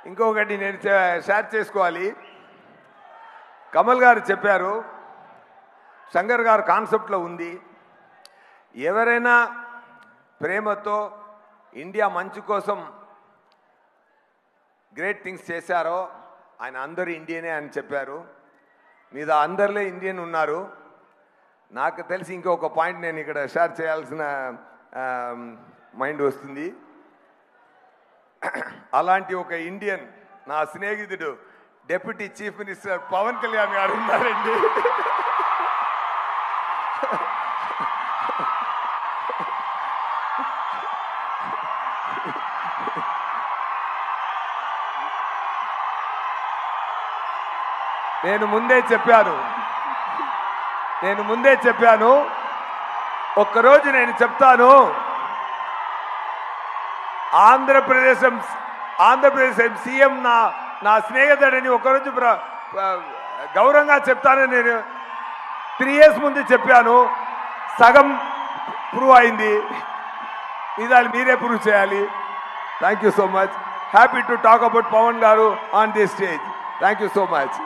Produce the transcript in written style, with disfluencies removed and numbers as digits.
ఇంకొకటి నేను షేర్ చేసుకోవాలి. కమల్ గారు చెప్పారు, శంకర్ గారు కాన్సెప్ట్లో ఉంది, ఎవరైనా ప్రేమతో ఇండియా మంచి కోసం గ్రేట్ థింగ్స్ చేశారో ఆయన అందరూ ఇండియనే అని చెప్పారు. మీద అందరిలో ఇండియన్ ఉన్నారు. నాకు తెలిసి ఇంకొక పాయింట్ నేను ఇక్కడ షేర్ చేయాల్సిన మైండ్ వస్తుంది. అలాంటి ఒక ఇండియన్ నా స్నేహితుడు deputy chief minister Pawan Kalyan garu ఉన్నారండి. నేను ముందే చెప్పాను ఒక్కరోజు నేను చెప్తాను, ఆంధ్రప్రదేశ్ సీఎం నా స్నేహితుడని ఒకరోజు గౌరవంగా చెప్తానని నేను 3 years ముందు చెప్పాను. సగం ప్రూవ్ అయింది, ఇదాలు మీరే ప్రూవ్ చేయాలి. Thank you so much. Happy to talk about Pavan garu on this stage. Thank you so much.